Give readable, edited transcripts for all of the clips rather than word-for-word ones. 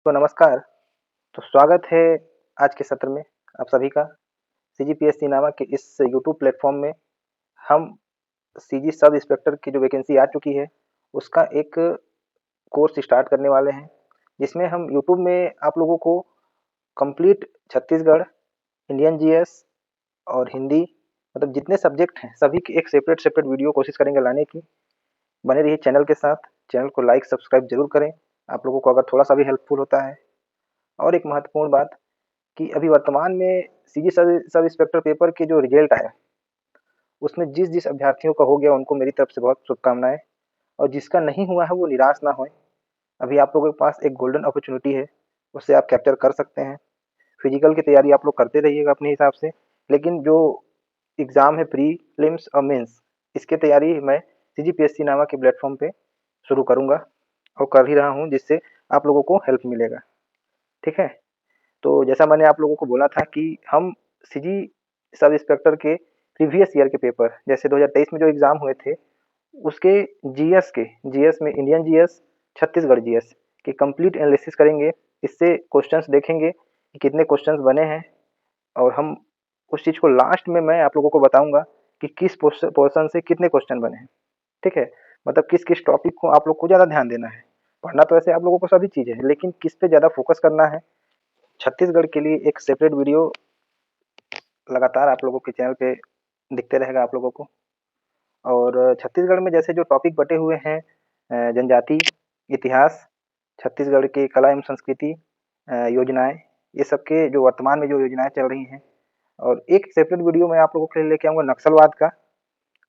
तो नमस्कार। तो स्वागत है आज के सत्र में आप सभी का। सीजीपीएससी नामक के इस यूट्यूब प्लेटफ़ॉर्म में हम सीजी सब इंस्पेक्टर की जो वैकेंसी आ चुकी है, उसका एक कोर्स स्टार्ट करने वाले हैं, जिसमें हम यूट्यूब में आप लोगों को कंप्लीट छत्तीसगढ़, इंडियन जीएस और हिंदी मतलब जितने सब्जेक्ट हैं, सभी की एक सेपरेट वीडियो कोशिश करेंगे लाने की। बने रहिए चैनल के साथ, चैनल को लाइक, सब्सक्राइब ज़रूर करें। आप लोगों को अगर थोड़ा-सा भी हेल्पफुल होता है। और एक महत्वपूर्ण बात कि अभी वर्तमान में सीजी सब इंस्पेक्टर पेपर के जो रिजल्ट आया, उसमें जिस-जिस अभ्यर्थियों का हो गया उनको मेरी तरफ से बहुत शुभकामनाएँ और जिसका नहीं हुआ है वो निराश ना होएँ। अभी आप लोगों के पास एक गोल्डन अपॉर्च्युनिटी है, उसे आप कैप्चर कर सकते हैं। फिजिकल की तैयारी आप लोग करते रहिएगा अपने हिसाब से, लेकिन जो एग्ज़ाम है प्रीलिम्स और मेंस, इसकी तैयारी मैं सीजीपीएससी नामक के प्लेटफ़ॉर्म पे शुरू करूँगा और कर ही रहा हूँ, जिससे आप लोगों को हेल्प मिलेगा। ठीक है? तो जैसा मैंने आप लोगों को बोला था कि हम सीजी सब इंस्पेक्टर के प्रीवियस ईयर के पेपर जैसे 2023 में जो एग्ज़ाम हुए थे, उसके जीएस में इंडियन जीएस, छत्तीसगढ़ जीएस की कंप्लीट एनालिसिस करेंगे। इससे क्वेश्चंस देखेंगे कि कितने क्वेश्चंस बने हैं और हम उस चीज़ को लास्ट में मैं आप लोगों को बताऊँगा कि किस पोर्शन से कितने क्वेश्चन बने हैं। ठीक है? मतलब किस-किस टॉपिक को आप लोग को ज़्यादा ध्यान देना है। पढ़ना तो वैसे आप लोगों को सभी चीज़ें हैं, लेकिन किस पे ज़्यादा फोकस करना है। छत्तीसगढ़ के लिए एक सेपरेट वीडियो लगातार आप लोगों के चैनल पे दिखते रहेगा आप लोगों को। और छत्तीसगढ़ में जैसे जो टॉपिक बटे हुए हैं जनजाति, इतिहास, छत्तीसगढ़ की कला एवं संस्कृति, योजनाएँ, ये सब के जो वर्तमान में जो योजनाएँ चल रही हैं और एक सेपरेट वीडियो मैं आप लोगों के लिए लेके आऊँगा नक्सलवाद का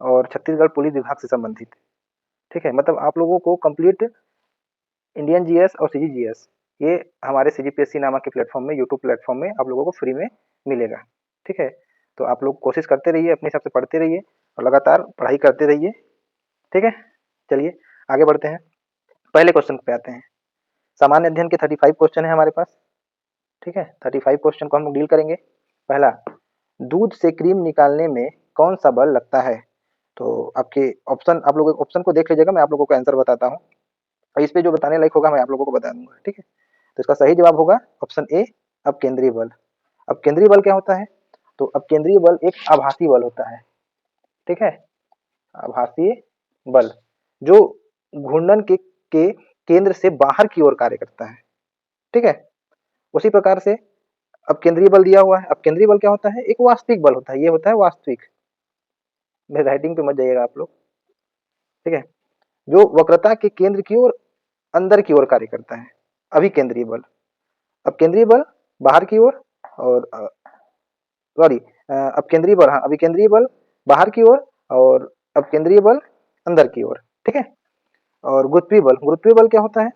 और छत्तीसगढ़ पुलिस विभाग से संबंधित। ठीक है? मतलब आप लोगों को कंप्लीट इंडियन जीएस और सीजीजीएस ये हमारे सीजीपीएससी नामक के प्लेटफ़ॉर्म में यूट्यूब प्लेटफ़ॉर्म में आप लोगों को फ्री में मिलेगा। ठीक है? तो आप लोग कोशिश करते रहिए, अपने हिसाब से पढ़ते रहिए और लगातार पढ़ाई करते रहिए। ठीक है? चलिए आगे बढ़ते हैं। पहले क्वेश्चन पे आते हैं। सामान्य अध्ययन के 35 क्वेश्चन है हमारे पास। ठीक है? 35 क्वेश्चन को हम लोग डील करेंगे। पहला, दूध से क्रीम निकालने में कौन-सा बल लगता है? तो आपके ऑप्शन आप लोग ऑप्शन को देख लीजिएगा, मैं आप लोगों को आंसर बताता हूँ और इस पे जो बताने लायक होगा मैं आप लोगों को बता दूँगा। ठीक है? तो इसका सही जवाब होगा ऑप्शन ए अपकेंद्रीय बल। अपकेंद्रीय बल क्या होता है? तो अपकेंद्रीय बल एक आभासी बल होता है। ठीक है? आभासीय बल जो घूर्णन के केंद्र से बाहर की ओर कार्य करता है। ठीक है? उसी प्रकार से अपकेंद्रीय बल दिया हुआ है। अपकेंद्रीय बल क्या होता है? एक वास्तविक बल होता है। ये होता है वास्तविक। मेरे राइटिंग पे मत जाइएगा आप लोग। ठीक है? जो वक्रता के केंद्र की ओर अंदर की ओर कार्य करता है। अभिकेंद्रीय बल। अपकेंद्रीय बल बाहर की ओर और सॉरी अपकेंद्रीय बल, हाँ, अभिकेंद्रीय बल बाहर की ओर और अपकेंद्रीय बल अंदर की ओर। ठीक है? और गुरुत्वीय बल क्या होता है?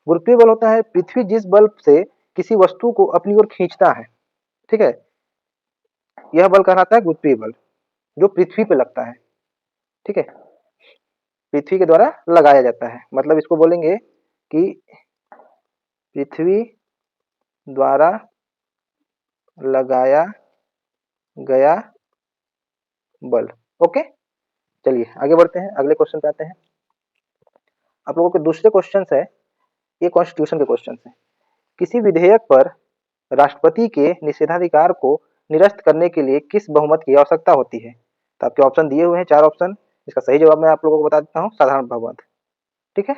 गुरुत्वीय बल होता है पृथ्वी जिस बल से किसी वस्तु को अपनी ओर खींचता है। ठीक है? यह बल कहलाता है गुरुत्वीय बल, जो पृथ्वी पे लगता है। ठीक है? पृथ्वी के द्वारा लगाया जाता है। मतलब इसको बोलेंगे कि पृथ्वी द्वारा लगाया गया बल। ओके? चलिए आगे बढ़ते हैं, अगले क्वेश्चन पे आते हैं। आप लोगों के दूसरे क्वेश्चन है, ये कॉन्स्टिट्यूशन के क्वेश्चन है। किसी विधेयक पर राष्ट्रपति के निषेधाधिकार को निरस्त करने के लिए किस बहुमत की आवश्यकता होती है? तो आपके ऑप्शन दिए हुए हैं, 4 ऑप्शन। इसका सही जवाब मैं आप लोगों को बता देता हूँ, साधारण बहुमत। ठीक है?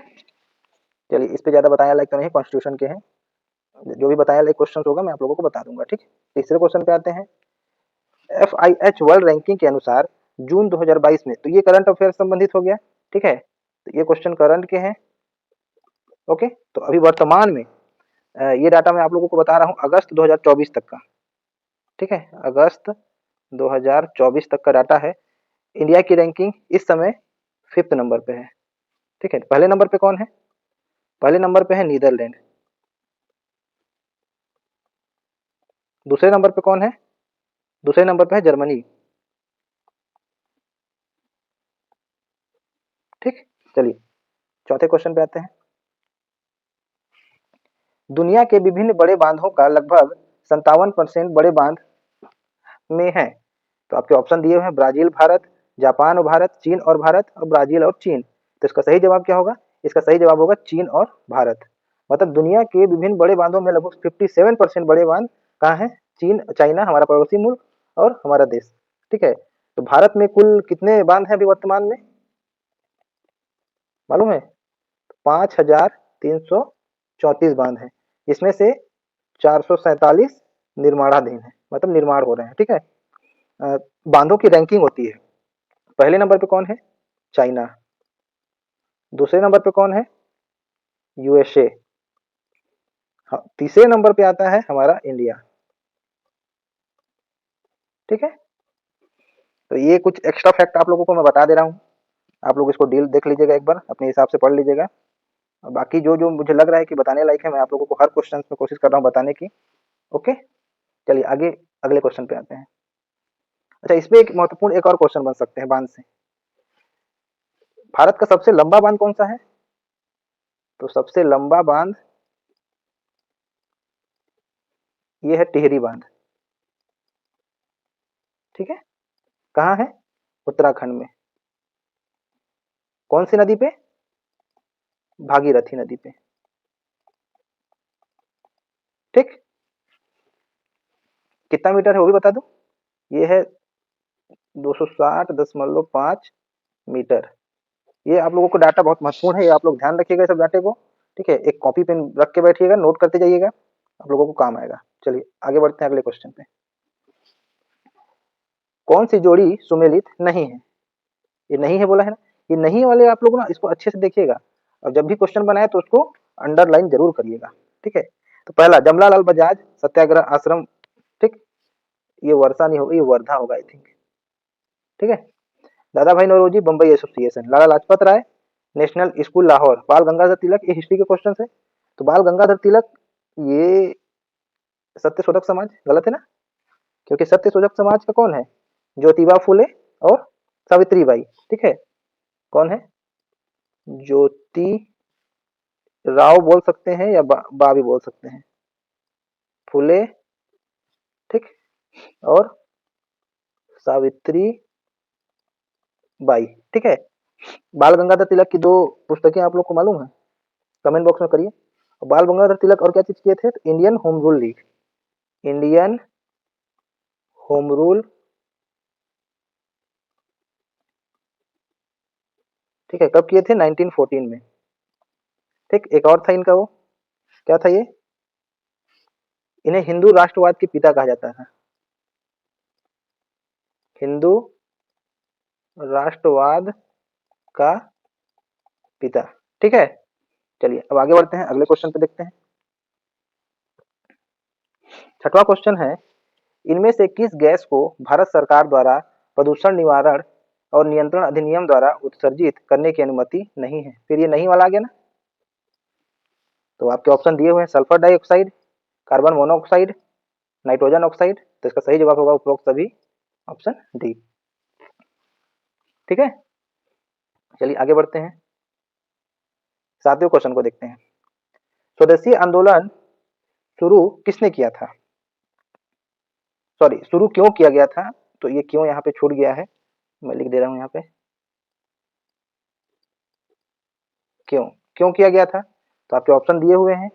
चलिए इस पे ज़्यादा बताने लायक तो नहीं, कॉन्स्टिट्यूशन के हैं। जो भी बताने लायक क्वेश्चन होगा मैं आप लोगों को बता दूंगा। ठीक है? तीसरे क्वेश्चन पे आते हैं। एफआईएच वर्ल्ड रैंकिंग के अनुसार जून 2022 में, तो ये करंट अफेयर संबंधित हो गया। ठीक है? तो ये क्वेश्चन करंट के हैं। ओके? तो अभी वर्तमान में ये डाटा मैं आप लोगों को बता रहा हूँ अगस्त 2024 तक का। ठीक है? अगस्त 2024 तक का डाटा है। इंडिया की रैंकिंग इस समय 5th नंबर पे है। ठीक है? पहले नंबर पे कौन है? पहले नंबर पे है नीदरलैंड। दूसरे नंबर पे कौन है? दूसरे नंबर पे है जर्मनी। ठीक? चलिए चौथे क्वेश्चन पे आते हैं। दुनिया के विभिन्न बड़े बांधों का लगभग 57% बड़े बांध में है। तो आपके ऑप्शन दिए हुए हैं ब्राजील, भारत, जापान और भारत, चीन और भारत और ब्राजील और चीन। तो इसका सही जवाब क्या होगा? इसका सही जवाब होगा चीन और भारत। मतलब दुनिया के विभिन्न बड़े बांधों में लगभग 57% बड़े बांध कहाँ हैं? चीन, चाइना, हमारा पड़ोसी मुल्क और हमारा देश। ठीक है, तो भारत में कुल कितने बांध हैं अभी वर्तमान में, मालूम है? 5334 बांध हैं, इसमें से 447 निर्माणाधीन है, मतलब निर्माण हो रहे हैं। ठीक है, बांधों की रैंकिंग होती है। पहले नंबर पे कौन है? चाइना। दूसरे नंबर पे कौन है? यूएसए। हाँ, तीसरे नंबर पे आता है हमारा इंडिया। ठीक है, तो ये कुछ एक्स्ट्रा फैक्ट आप लोगों को मैं बता दे रहा हूँ, आप लोग इसको डील देख लीजिएगा, एक बार अपने हिसाब से पढ़ लीजिएगा। और बाकी जो जो मुझे लग रहा है कि बताने लायक है, मैं आप लोगों को हर क्वेश्चन में कोशिश कर रहा हूँ बताने की। ओके, चलिए आगे अगले क्वेश्चन पे आते हैं। अच्छा, इसमें एक महत्वपूर्ण एक और क्वेश्चन बन सकते हैं बांध से। भारत का सबसे लंबा बांध कौन सा है? तो सबसे लंबा बांध ये है टिहरी बांध। ठीक है, कहाँ है? उत्तराखंड में। कौन सी नदी पे? भागीरथी नदी पे। ठीक, कितना मीटर है वो भी बता दूं, ये है 260.5 मीटर। ये आप लोगों को डाटा बहुत महत्वपूर्ण है, ये आप लोग ध्यान रखिएगा सब डाटे को। ठीक है, एक कॉपी पेन रख के बैठिएगा, नोट करते जाइएगा, आप लोगों को काम आएगा। चलिए आगे बढ़ते हैं अगले क्वेश्चन पे। कौन सी जोड़ी सुमेलित नहीं है? ये नहीं है बोला है ना, ये नहीं वाले आप लोग ना इसको अच्छे से देखिएगा, और जब भी क्वेश्चन बनाए तो उसको अंडरलाइन जरूर करिएगा। ठीक है, तो पहला जमनालाल बजाज सत्याग्रह आश्रम। ठीक, ये वर्षा नहीं होगा, ये वर्धा होगा आई थिंक। ठीक है, दादा भाई Naoroji Bombay association, Lala Lajpat Rai national school Lahore, बाल गंगाधर तिलक, ये हिस्ट्री के क्वेश्चन है। तो बाल गंगाधर तिलक ये सत्य शोधक समाज, गलत है ना, क्योंकि सत्य शोधक समाज का कौन है? ज्योतिबा फुले और सावित्री बाई। ठीक है, कौन है? ज्योति राव बोल सकते हैं या बा भी बोल सकते हैं, फुले, ठीक, और सावित्री बाई। ठीक है, बाल गंगाधर तिलक की दो पुस्तकें आप लोग को मालूम है? कमेंट बॉक्स में करिए। बाल गंगाधर तिलक और क्या चीज किए थे? तो Indian home rule league, Indian home rule, ठीक है, कब किए थे? 1914 में। ठीक, एक और था इनका, वो क्या था? ये इन्हें हिंदू राष्ट्रवाद के पिता कहा जाता है, हिंदू राष्ट्रवाद का पिता। ठीक है, चलिए अब आगे बढ़ते हैं, अगले क्वेश्चन पे देखते हैं। छठवां क्वेश्चन है, इनमें से किस गैस को भारत सरकार द्वारा प्रदूषण निवारण और नियंत्रण अधिनियम द्वारा उत्सर्जित करने की अनुमति नहीं है? फिर ये नहीं वाला आ गया ना, तो आपके ऑप्शन दिए हुए हैं, sulphur dioxide, carbon monoxide, nitrogen oxide. तो इसका सही जवाब होगा उपरोक्त सभी, ऑप्शन डी। ठीक है, चलिए आगे बढ़ते हैं, सातवें क्वेश्चन को देखते हैं। स्वदेशी आंदोलन शुरू किसने किया था? सॉरी, शुरू क्यों किया गया था? तो ये क्यों यहाँ पे छूट गया है, मैं लिख दे रहा हूँ यहाँ पे, क्यों क्यों किया गया था? तो आपके ऑप्शन दिए हुए हैं,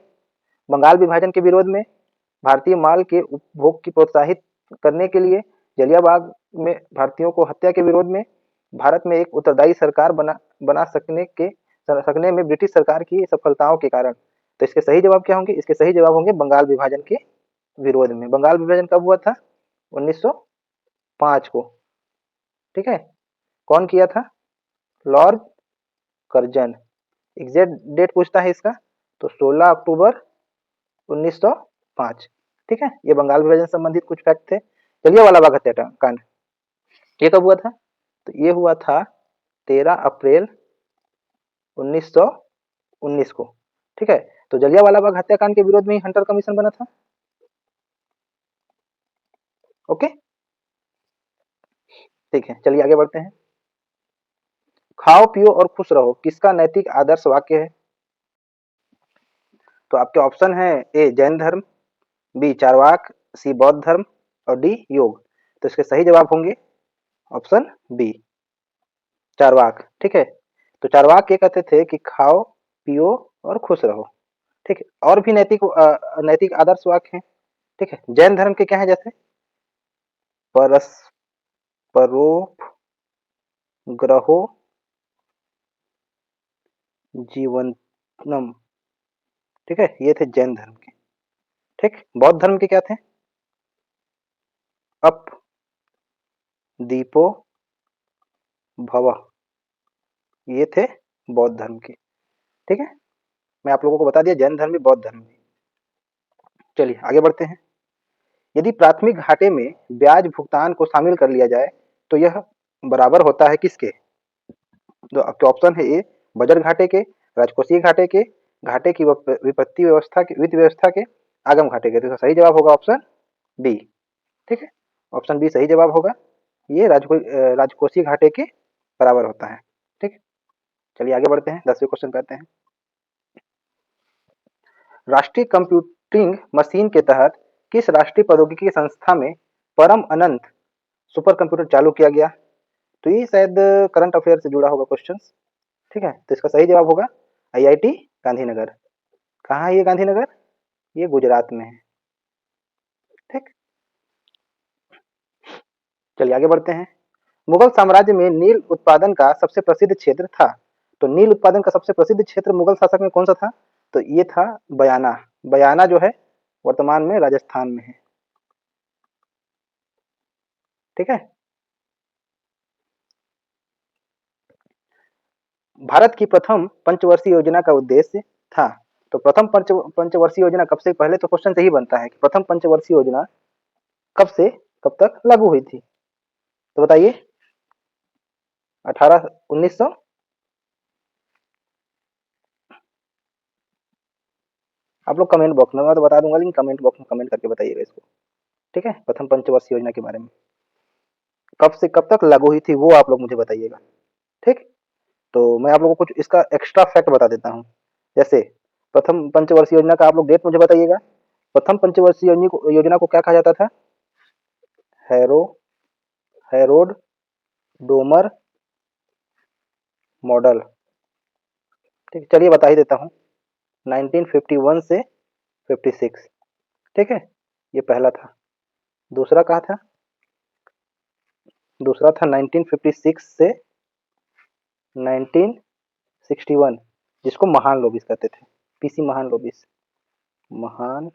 बंगाल विभाजन के विरोध में, भारतीय माल के उपभोग की प्रोत्साहित करने के लिए, जलियांबाग में भारतीयों को हत्या के विरोध में, भारत में एक उत्तरदायी सरकार बना सकने में ब्रिटिश सरकार की सफलताओं के कारण। तो इसके सही जवाब क्या होंगे? इसके सही जवाब होंगे बंगाल विभाजन के विरोध में। बंगाल विभाजन कब हुआ था? 1905 को। ठीक है, कौन किया था? Lord Curzon. एग्जैक्ट डेट पूछता है इसका, तो 16 अक्टूबर 1905। ठीक है, ये बंगाल विभाजन संबंधित कुछ फैक्ट थे। जलियांवाला बाग हत्याकांड ये कब हुआ था? तो ये हुआ था 13 अप्रैल 1919 को। ठीक है, तो जलियांवाला बाग हत्याकांड के विरोध में ही हंटर कमीशन बना था। ओके, ठीक है, चलिए आगे बढ़ते हैं। खाओ पियो और खुश रहो किसका नैतिक आदर्श वाक्य है? तो आपके ऑप्शन है, ए जैन धर्म, बी चारवाक, सी बौद्ध धर्म और डी योग। तो इसके सही जवाब होंगे ऑप्शन बी, चारवाक। ठीक है, तो चारवाक ये कहते थे कि खाओ पियो और खुश रहो। ठीक है, और भी नैतिक आदर्श वाक्य हैं। ठीक है, जैन धर्म के क्या है, जैसे परस्परोपग्रहो जीवनम। ठीक है, ये थे जैन धर्म के। ठीक, बौद्ध धर्म के क्या थे, अप दीपो भव, ये थे बौद्ध धर्म के। ठीक है, मैं आप लोगों को बता दिया जैन धर्म भी बौद्ध धर्म भी। चलिए आगे बढ़ते हैं। यदि प्राथमिक घाटे में ब्याज भुगतान को शामिल कर लिया जाए तो यह बराबर होता है किसके, जो आपके ऑप्शन है ए बजट घाटे के, राजकोषीय घाटे की विपत्ति व्यवस्था के, वित्त व्यवस्था के, आगम घाटे के। तो सही जवाब होगा ऑप्शन बी। ठीक है, ऑप्शन बी सही जवाब होगा, ये राजकोषीय घाटे के बराबर होता है। ठीक है, चलिए आगे बढ़ते हैं, 10वें क्वेश्चन पे आते हैं। राष्ट्रीय कंप्यूटिंग मशीन के तहत किस राष्ट्रीय प्रौद्योगिकी संस्था में परम अनंत सुपर कंप्यूटर चालू किया गया। तो ये शायद करंट अफेयर से जुड़ा होगा क्वेश्चन। ठीक है, तो इसका सही जवाब होगा आईआईटी गांधीनगर। कहाँ है ये गांधीनगर, ये गुजरात में है। ठीक, चलिए आगे बढ़ते हैं। मुगल साम्राज्य में नील उत्पादन का सबसे प्रसिद्ध क्षेत्र था। तो नील उत्पादन का सबसे प्रसिद्ध क्षेत्र मुगल शासक में कौन सा था, तो ये था बयाना। बयाना जो है वर्तमान में राजस्थान में है। ठीक है, भारत की प्रथम पंचवर्षीय योजना का उद्देश्य था। तो प्रथम पंचवर्षीय योजना कब से, पहले तो क्वेश्चन से ही बनता है कि प्रथम पंचवर्षीय योजना कब से कब तक लागू हुई थी, तो बताइए। 1900, आप लोग कमेंट बॉक्स में, मैं तो बता दूंगा लेकिन कमेंट बॉक्स में कमेंट करके बताइएगा इसको। ठीक है, प्रथम पंचवर्षीय योजना के बारे में कब से कब तक लागू हुई थी वो आप लोग मुझे बताइएगा। ठीक, तो मैं आप लोगों को कुछ इसका एक्स्ट्रा फैक्ट बता देता हूँ। जैसे प्रथम पंचवर्षीय योजना का आप लोग डेट मुझे बताइएगा। प्रथम पंचवर्षीय योजना को क्या कहा जाता था, हैरो हैरोड डोमर मॉडल। ठीक, चलिए बता ही देता हूँ, 1951 से 56। ठीक है, ये पहला था। दूसरा कहा था, दूसरा था 1956 से 1961, जिसको महान लोबिस कहते थे, पीसी महान लोबिस, महान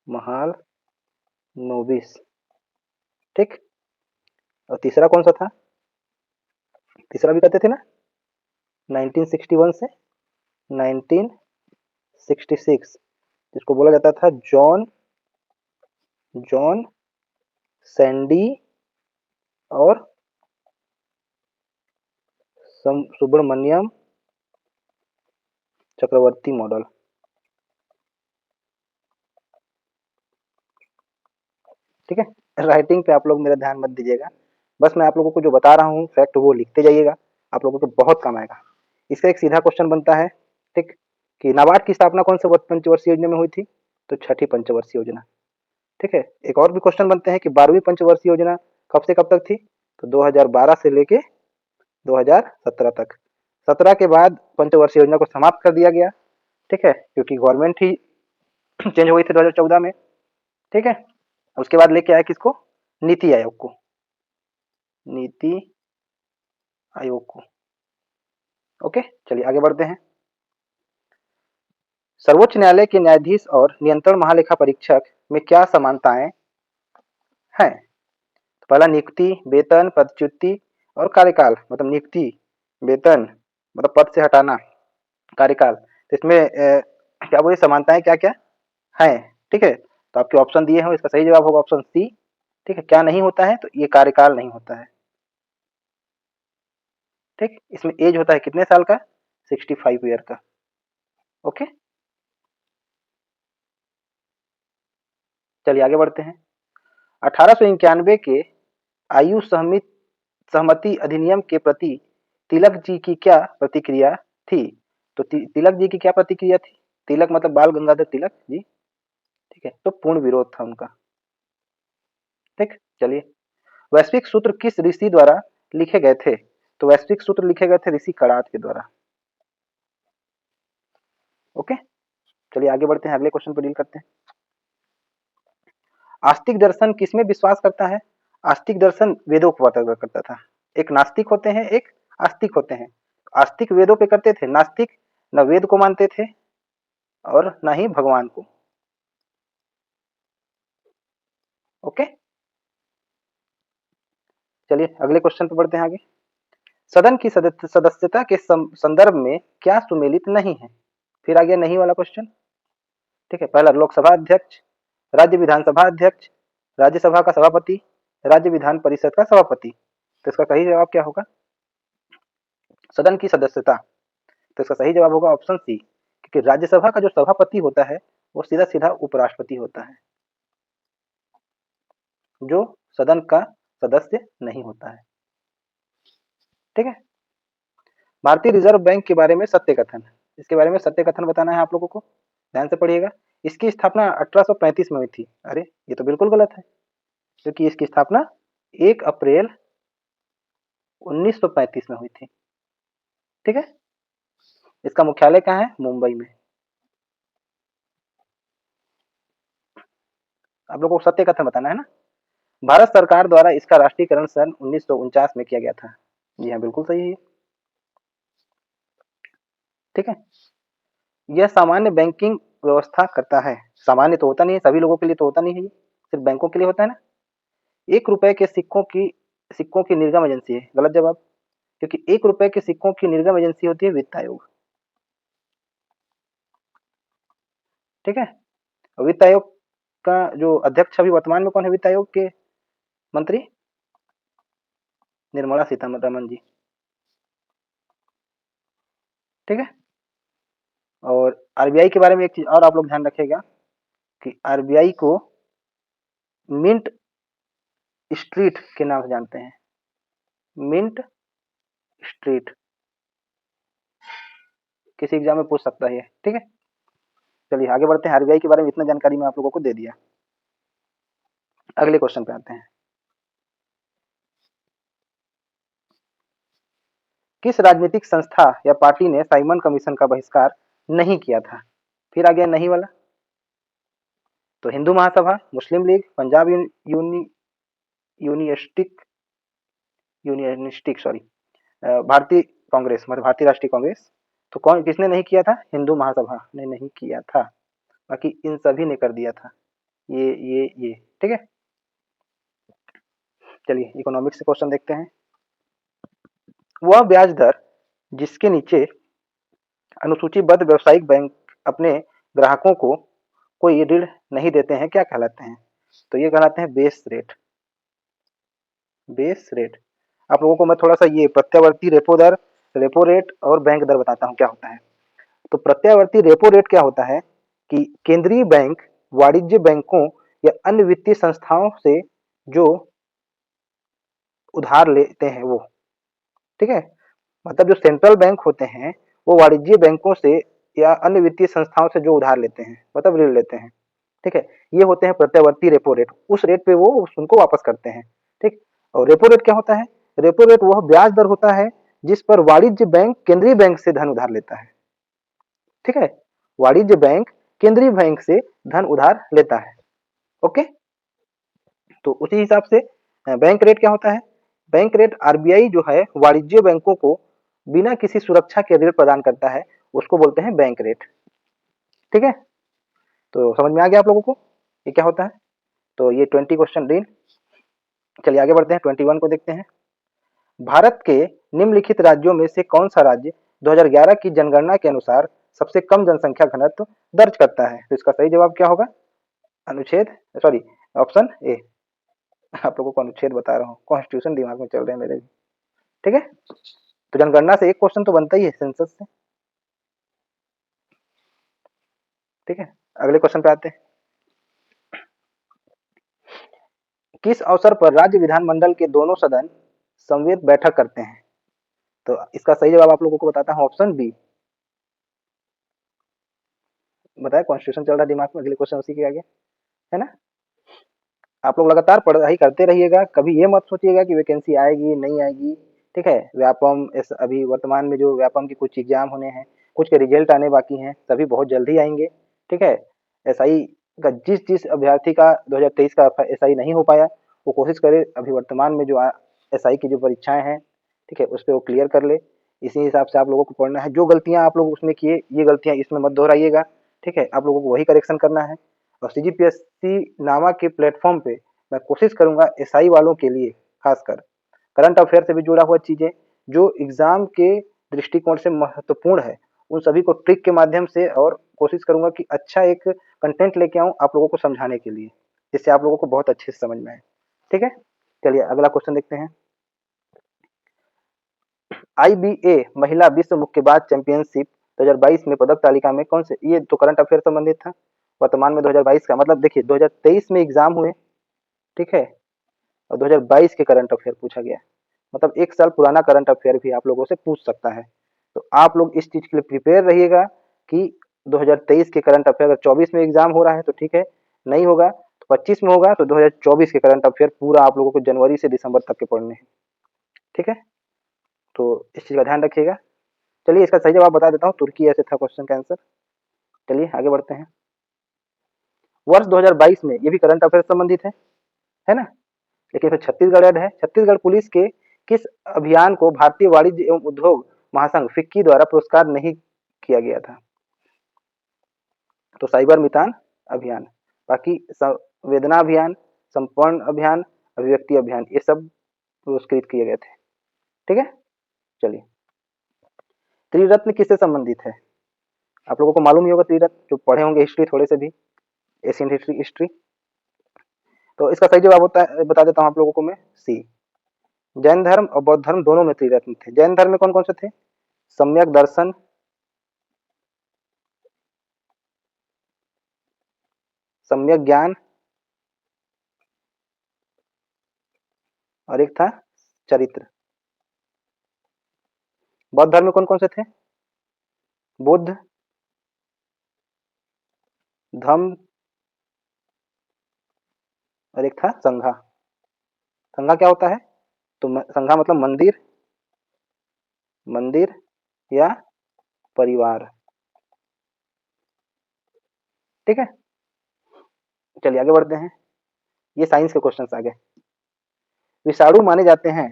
महाल नोबिस। ठीक, और तीसरा कौन सा था, तीसरा भी कहते थे ना 1961 से 1966, जिसको बोला जाता था जॉन जॉन सैंडी और सुब्रमण्यम चक्रवर्ती मॉडल। ठीक है, राइटिंग पे आप लोग मेरा ध्यान मत दीजिएगा, बस मैं आप लोगों को जो बता रहा हूँ फैक्ट वो लिखते जाइएगा, आप लोगों को बहुत काम आएगा। इसका एक सीधा क्वेश्चन बनता है, ठीक, कि नाबार्ड की स्थापना कौन से पंचवर्षीय योजना में हुई थी, तो छठी पंचवर्षीय योजना। ठीक है, एक और भी क्वेश्चन बनते हैं कि 12वीं पंचवर्षीय योजना कब से कब तक थी, तो 2012 से लेके 2017 तक। 17 के बाद पंचवर्षीय योजना को समाप्त कर दिया गया। ठीक है, क्योंकि गवर्नमेंट ही चेंज हुई थी 2014 में। ठीक है, उसके बाद लेके आया किसको, नीति आयोग को, नीति आयोग को। ओके, चलिए आगे बढ़ते हैं। सर्वोच्च न्यायालय के न्यायाधीश और नियंत्रण महालेखा परीक्षक में क्या समानताएं हैं, तो पहला नियुक्ति, वेतन, पदच्युति और कार्यकाल। मतलब नियुक्ति, वेतन मतलब पद से हटाना, कार्यकाल, तो इसमें क्या बोले समानताएं क्या क्या हैं। ठीक है, तो आपके ऑप्शन दिए हैं, इसका सही जवाब होगा ऑप्शन सी। ठीक है, क्या नहीं होता है, तो ये कार्यकाल नहीं होता है। ठीक, इसमें एज होता है कितने साल का, 65 ईयर का। ओके, चलिए आगे बढ़ते हैं। 1891 के आयु सहमति अधिनियम के प्रति तिलक जी की क्या प्रतिक्रिया थी, तो तिलक जी की क्या प्रतिक्रिया थी, तिलक मतलब बाल गंगाधर तिलक जी। ठीक है, तो पूर्ण विरोध था उनका। ठीक, चलिए, वैश्विक सूत्र किस ऋषि द्वारा लिखे गए थे, तो वैश्विक सूत्र लिखे गए थे ऋषि कणाद के द्वारा। ओके, चलिए आगे बढ़ते हैं, अगले क्वेश्चन पर डील करते हैं। आस्तिक दर्शन किसमें विश्वास करता है? आस्तिक दर्शन वेदों पर करता था। एक नास्तिक होते हैं, एक आस्तिक होते हैं। आस्तिक वेदों पे करते थे, नास्तिक न वेद को मानते थे और न ही भगवान को। ओके, चलिए अगले क्वेश्चन पर बढ़ते हैं आगे। सदन की सदस्यता के संदर्भ में क्या सुमेलित नहीं है? फिर आ गया नहीं वाला क्वेश्चन। ठीक है, पहला लोकसभा अध्यक्ष, राज्य विधानसभा अध्यक्ष, राज्यसभा का सभापति, राज्य विधान परिषद का सभापति। तो इसका सही जवाब क्या होगा? सदन की सदस्यता। तो इसका सही जवाब होगा ऑप्शन सी, क्योंकि राज्यसभा का जो सभापति होता है वो सीधा सीधा उपराष्ट्रपति होता है, जो सदन का सदस्य नहीं होता है। ठीक है, भारतीय रिजर्व बैंक के बारे में सत्य कथन, इसके बारे में सत्य कथन बताना है आप लोगों को, ध्यान से पढ़िएगा। इसकी स्थापना 1835 में हुई थी। अरे ये तो बिल्कुल गलत है, क्योंकि इसकी स्थापना 1 अप्रैल 1935 में हुई थी। ठीक है, इसका मुख्यालय कहाँ है? मुंबई में। आप लोगों को सत्य कथन बताना है ना। भारत सरकार द्वारा इसका राष्ट्रीयकरण सन 1949 में किया गया था। जी हाँ, बिल्कुल सही है। ठीक है, यह सामान्य बैंकिंग व्यवस्था करता है। सामान्य तो होता नहीं है, सभी लोगों के लिए तो होता नहीं है, ये सिर्फ बैंकों के लिए होता है ना। 1 रुपए के सिक्कों की निर्गम एजेंसी है। गलत जवाब, क्योंकि 1 रुपए के सिक्कों की निर्गम एजेंसी होती है वित्त आयोग। ठीक है, वित्त आयोग का जो अध्यक्ष अभी वर्तमान में कौन है? वित्त आयोग के मंत्री निर्मला सीतारमन जी। ठीक है, और आरबीआई के बारे में एक चीज और आप लोग ध्यान रखिएगा कि आरबीआई को मिंट स्ट्रीट के नाम से जानते हैं। मिंट स्ट्रीट, किसी एग्जाम में पूछ सकता है ये। ठीक है, चलिए आगे बढ़ते हैं। आरबीआई के बारे में इतना जानकारी मैं आप लोगों को दे दिया। अगले क्वेश्चन पे आते हैं। किस राजनीतिक संस्था या पार्टी ने साइमन कमीशन का बहिष्कार नहीं किया था? फिर आ गया नहीं वाला। तो हिंदू महासभा, मुस्लिम लीग, पंजाब यूनियनिस्टिक यूनियनिस्टिक सॉरी भारतीय कांग्रेस, मतलब भारतीय राष्ट्रीय कांग्रेस। तो कौन किसने नहीं किया था? हिंदू महासभा ने नहीं किया था, बाकी इन सभी ने कर दिया था। ये ठीक है। चलिए इकोनॉमिक्स से क्वेश्चन देखते हैं। वह ब्याज दर जिसके नीचे अनुसूचीबद्ध व्यावसायिक बैंक अपने ग्राहकों को कोई ऋण नहीं देते हैं, क्या कहलाते हैं? तो ये कहलाते हैं बेस रेट। Base rate. आप लोगों को मैं थोड़ा सा ये प्रत्यावर्ती रेपो दर, रेपो रेट और बैंक दर बताता हूँ क्या होता है। तो प्रत्यावर्ती रेपो रेट क्या होता है कि केंद्रीय बैंक वाणिज्य बैंकों या अन्य वित्तीय संस्थाओं से जो उधार लेते हैं वो, ठीक है, मतलब जो सेंट्रल बैंक होते हैं वो वाणिज्य बैंकों से या अन्य वित्तीय संस्थाओं से जो उधार लेते हैं, मतलब ऋण लेते हैं। ठीक है, ये होते हैं प्रत्यावर्ती रेपो रेट। उस रेट पे वो उनको वापस करते हैं। ठीक, और रेपो रेट क्या होता है? रेपो रेट वह ब्याज दर होता है जिस पर वाणिज्य बैंक केंद्रीय बैंक से धन उधार लेता है। ठीक है, वाणिज्य बैंक केंद्रीय बैंक से धन उधार लेता है। ओके, तो उसी हिसाब से बैंक रेट क्या होता है? बैंक रेट आरबीआई जो है वाणिज्य बैंकों को बिना किसी सुरक्षा के ऋण प्रदान करता है, उसको बोलते हैं बैंक रेट। ठीक है, तो समझ में आ गया आप लोगों को ये क्या होता है? तो ये 20 क्वेश्चन डील। चलिए आगे बढ़ते हैं, 21 को देखते हैं। भारत के निम्नलिखित राज्यों में से कौन सा राज्य 2011 की जनगणना के अनुसार सबसे कम जनसंख्या घनत्व दर्ज करता है? तो इसका सही जवाब क्या होगा? अनुच्छेद सॉरी ऑप्शन ए। आप लोगों को अनुच्छेद बता रहा हूँ, कॉन्स्टिट्यूशन दिमाग में चल रहे हैं मेरे भी। ठीक है, तो जनगणना से एक क्वेश्चन तो बनता ही है, सेंसस से। ठीक है, अगले क्वेश्चन पे आते हैं। किस अवसर पर राज्य विधानमंडल के दोनों सदन समवेत बैठक करते हैं? तो इसका सही जवाब आप लोगों को बताता हूँ, ऑप्शन बी। बताया, कॉन्स्टिट्यूशन चल रहा है दिमाग में, अगले क्वेश्चन उसी के आगे है ना। आप लोग लगातार पढ़ाई करते रहिएगा, कभी ये मत सोचिएगा कि वैकेंसी आएगी नहीं आएगी। ठीक है, व्यापम अभी वर्तमान में जो व्यापम के कुछ एग्जाम होने हैं, कुछ के रिजल्ट आने बाकी हैं, सभी बहुत जल्दी आएंगे। ठीक है। एसआई का जिस अभ्यर्थी का 2023 का एसआई नहीं हो पाया, वो कोशिश करे अभी वर्तमान में जो एसआई की जो परीक्षाएं हैं, ठीक है, उस पर वो क्लियर कर ले। इसी हिसाब से आप लोगों को पढ़ना है। जो गलतियां आप लोग उसमें किए, ये गलतियां इसमें मत दोहराइएगा, ठीक है। आप लोगों को वही करेक्शन करना है। और सीजीपीएससी नामा के प्लेटफॉर्म पे मैं कोशिश करूंगा एसआई वालों के लिए खासकर करंट अफेयर से भी जुड़ा हुआ चीजें जो एग्जाम के दृष्टिकोण से महत्वपूर्ण है, उन सभी को ट्रिक के माध्यम से, और कोशिश करूंगा कि अच्छा एक कंटेंट लेके आऊं आप लोगों को समझाने के लिए, जिससे आप लोगों को बहुत अच्छे से समझ में आए। ठीक है, चलिए अगला क्वेश्चन देखते हैं। आईबीए महिला विश्व मुक्केबाज चैंपियनशिप 2022 में पदक तालिका में कौन से, ये तो करंट अफेयर संबंधित था। वर्तमान में 2022 का मतलब देखिए 2023 में एग्जाम हुए, ठीक है, और 2022 के करंट अफेयर पूछा गया, मतलब 1 साल पुराना करंट अफेयर भी आप लोगों से पूछ सकता है। तो आप लोग इस चीज के लिए प्रिपेयर रहिएगा कि 2023 के करंट अफेयर अगर 24 में एग्जाम हो रहा है तो ठीक है, नहीं होगा तो 25 में होगा, तो 2024 के करंट अफेयर पूरा आप लोगों को जनवरी से दिसंबर तक के पढ़ने हैं। ठीक है, तो इस चीज का ध्यान रखिएगा। चलिए इसका सही जवाब बता देता हूँ, तुर्की ऐसे था क्वेश्चन का आंसर। चलिए आगे बढ़ते हैं। वर्ष 2022 में ये भी करंट अफेयर संबंधित है ना, लेकिन फिर छत्तीसगढ़ ऐड है। छत्तीसगढ़ पुलिस के किस अभियान को भारतीय वाणिज्य एवं उद्योग महासंघ फिक्की द्वारा पुरस्कार नहीं किया गया था? तो साइबर मितान अभियान, बाकी संवेदना अभियान, संपूर्ण अभियान, अभिव्यक्ति अभियान, ये सब पुरस्कृत किए गए थे। ठीक है, चलिए त्रिरत्न किससे संबंधित है? आप लोगों को मालूम ही होगा त्रिरत्न, जो पढ़े होंगे हिस्ट्री थोड़े से भी, एशियन हिस्ट्री। तो इसका सही जवाब होता है, बता देता हूँ आप लोगों को मैं, सी। जैन धर्म और बौद्ध धर्म दोनों में त्रिरत्न थे। जैन धर्म में कौन कौन से थे? सम्यक दर्शन, सम्यक ज्ञान, और एक था चरित्र। बौद्ध धर्म में कौन कौन से थे? बुद्ध, धम्म, और एक था संघा। संघा क्या होता है? तो संघा मतलब मंदिर, मंदिर या परिवार। ठीक है, चलिए आगे बढ़ते हैं। ये साइंस के क्वेश्चन आ गए। विषाणु माने जाते हैं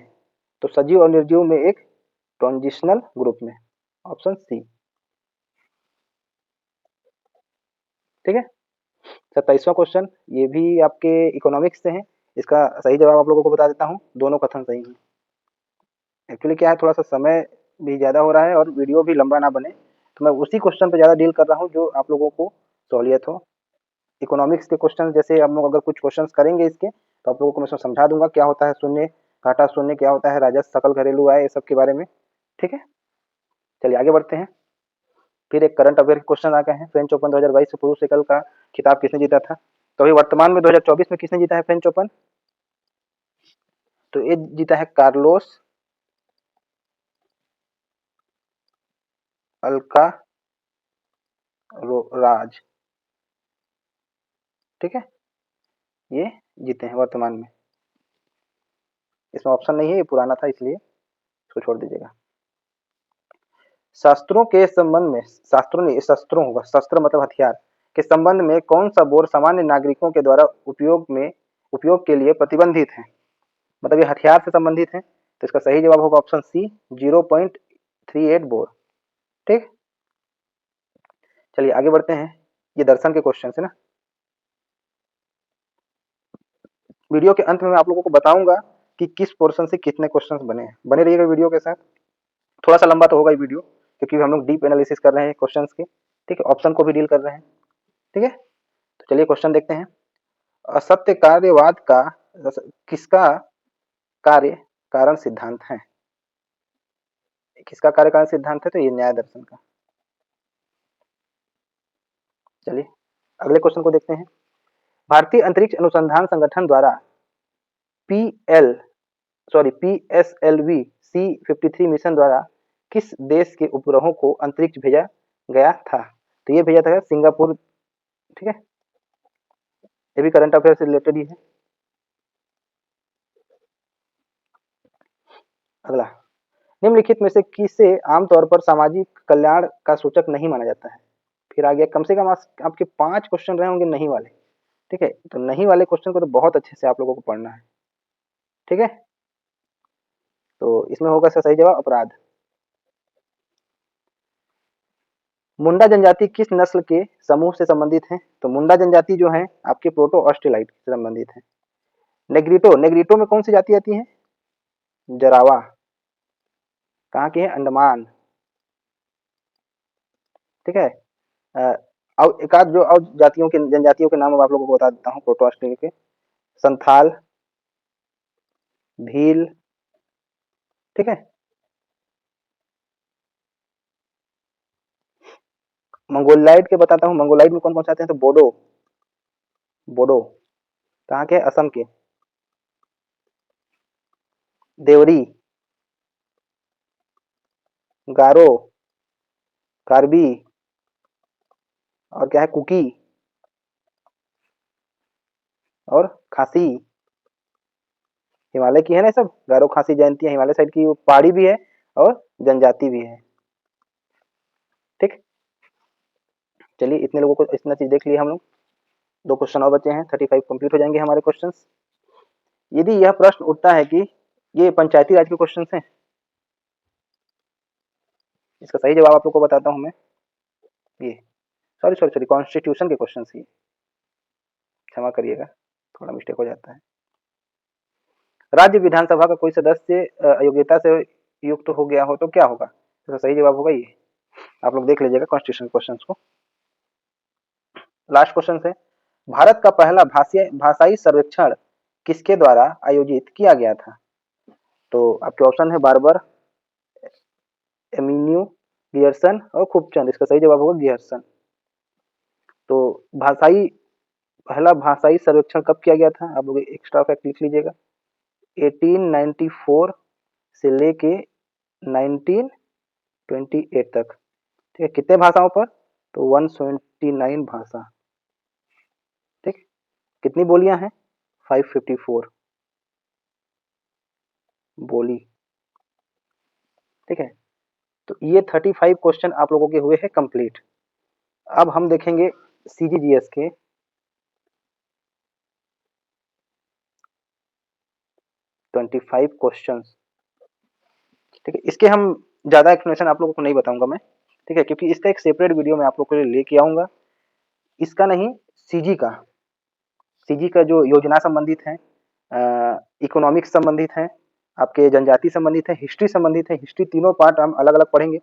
तो सजीव और निर्जीव में एक ट्रांजिशनल ग्रुप में, ऑप्शन सी। ठीक है, 27वां क्वेश्चन, ये भी आपके इकोनॉमिक्स से है। इसका सही जवाब आप लोगों को बता देता हूँ, दोनों कथन सही हैं। एक्चुअली क्या है, थोड़ा सा समय भी ज़्यादा हो रहा है और वीडियो भी लंबा ना बने, तो मैं उसी क्वेश्चन पे ज़्यादा डील कर रहा हूँ जो आप लोगों को सहूलियत हो। इकोनॉमिक्स के क्वेश्चन जैसे हम लोग अगर कुछ क्वेश्चन करेंगे इसके, तो आप लोगों को मैं समझा दूंगा क्या होता है शून्य, घाटा शून्य क्या होता है, राजस्व, सकल घरेलू आय, ये सब के बारे में। ठीक है, चलिए आगे बढ़ते हैं। फिर एक करंट अफेयर के क्वेश्चन आ गए हैं। फ्रेंच ओपन 2022 से पुरुष एकल का खिताब किसने जीता था? तो अभी वर्तमान में 2024 में किसने जीता है फ्रेंच ओपन? तो ये जीता है कार्लोस अल्काराज। ठीक है, ये जीते हैं वर्तमान में। इसमें ऑप्शन नहीं है, ये पुराना था इसलिए इसको छोड़ दीजिएगा। शास्त्रों के संबंध में, शास्त्रों नहीं, शस्त्रों होगा, शस्त्र मतलब हथियार, के संबंध में कौन सा बोर सामान्य नागरिकों के द्वारा उपयोग के लिए प्रतिबंधित है? मतलब ये हथियार से संबंधित है, तो इसका सही जवाब होगा ऑप्शन सी, 0.38 बोर। ठीक, चलिए आगे बढ़ते हैं। ये दर्शन के क्वेश्चन है ना। वीडियो के अंत में मैं आप लोगों को बताऊंगा कि किस पोर्शन से कितने क्वेश्चन बने हैं। बने रहिएगा वीडियो के साथ। थोड़ा सा लंबा तो होगा ये वीडियो, क्योंकि हम लोग डीप एनालिसिस कर रहे हैं क्वेश्चन के। ठीक है, ऑप्शन को भी डील कर रहे हैं। ठीक है, तो चलिए क्वेश्चन देखते हैं। असत्य कार्यवाद का किसका कार्य कारण सिद्धांत है? किसका कार्य कारण सिद्धांत है? तो ये न्याय दर्शन का। चलिए अगले क्वेश्चन को देखते हैं। भारतीय अंतरिक्ष अनुसंधान संगठन द्वारा PSLV-C53 मिशन द्वारा किस देश के उपग्रहों को अंतरिक्ष भेजा गया था? तो ये भेजा था सिंगापुर। ठीक है, ये भी करंट अफेयर से रिलेटेड ही है। अगला, निम्नलिखित में से किसे आमतौर पर सामाजिक कल्याण का सूचक नहीं माना जाता है? फिर आ गया कम से कम आपके 5 क्वेश्चन रहे होंगे नहीं वाले, ठीक है। तो नहीं वाले क्वेश्चन को तो बहुत अच्छे से आप लोगों को पढ़ना है, ठीक है। तो इसमें होगा इसका सही जवाब अपराध। मुंडा जनजाति किस नस्ल के समूह से संबंधित है? तो मुंडा जनजाति जो है आपके प्रोटो ऑस्ट्रेलाइट से संबंधित है। नेग्रिटो, नेग्रिटो में कौन सी जाति आती है? जरावा। कहाँ की है? अंडमान, ठीक है। और एक आध जो और जातियों के जनजातियों के नाम अब आप लोगों को बता देता हूँ प्रोटो ऑस्ट्रेलिया के। संथाल, भील, ठीक है। मंगोलाइड के बताता हूँ, मंगोलाइड में कौन कौन से आते हैं? तो बोडो, बोडो कहाँ के? असम के। देवरी, गारो, कार्बी, और क्या है? कुकी और खासी। हिमालय की है ना सब, गारो खासी जयंतियां हिमालय साइड की, वो पहाड़ी भी है और जनजाति भी है, ठीक। चलिए इतने लोगों को इतना चीज देख लिया हम लोग। 2 क्वेश्चन और बचे हैं, 35 कंप्लीट हो जाएंगे हमारे क्वेश्चंस। यदि यह प्रश्न उठता है कि ये पंचायती राज के क्वेश्चन हैं, इसका सही जवाब आप लोग को बताता हूं मैं। ये सॉरी सॉरी सॉरी कॉन्स्टिट्यूशन के क्वेश्चन ही, क्षमा करिएगा, थोड़ा मिस्टेक हो जाता है। राज्य विधानसभा का कोई सदस्य अयोग्यता से युक्त हो गया हो तो क्या होगा? इसका सही जवाब होगा ये। आप लोग देख लीजिएगा कॉन्स्टिट्यूशन क्वेश्चन को। लास्ट क्वेश्चन है, भारत का पहला भाषाई सर्वेक्षण किसके द्वारा आयोजित किया गया था? तो आपके ऑप्शन है बार्बर, एमिन्यू, गियर्सन और खूबचंद। इसका सही जवाब होगा गियर्सन। तो भाषाई पहला भाषाई सर्वेक्षण कब किया गया था? आप लोग एक्स्ट्रा फैक्ट लिख लीजिएगा। 1894 से लेके 1928 तक, ठीक है। कितने भाषाओं पर? तो 179 भाषा, ठीक। कितनी बोलियां हैं? 554 बोली, ठीक है। तो ये 35 क्वेश्चन आप लोगों के हुए हैं कंप्लीट। अब हम देखेंगे सीजीजीएस के 25 क्वेश्चंस, ठीक है। इसके हम ज्यादा एक्सप्लेनेशन आप लोगों को नहीं बताऊंगा मैं, ठीक है, क्योंकि इसका एक सेपरेट वीडियो मैं आप लोगों के लिए लेके आऊंगा। इसका नहीं, सीजी का, सीजी का जो योजना संबंधित है, इकोनॉमिक्स संबंधित है, आपके जनजाति संबंधित है, हिस्ट्री संबंधित है, हिस्ट्री तीनों पार्ट हम अलग अलग पढ़ेंगे।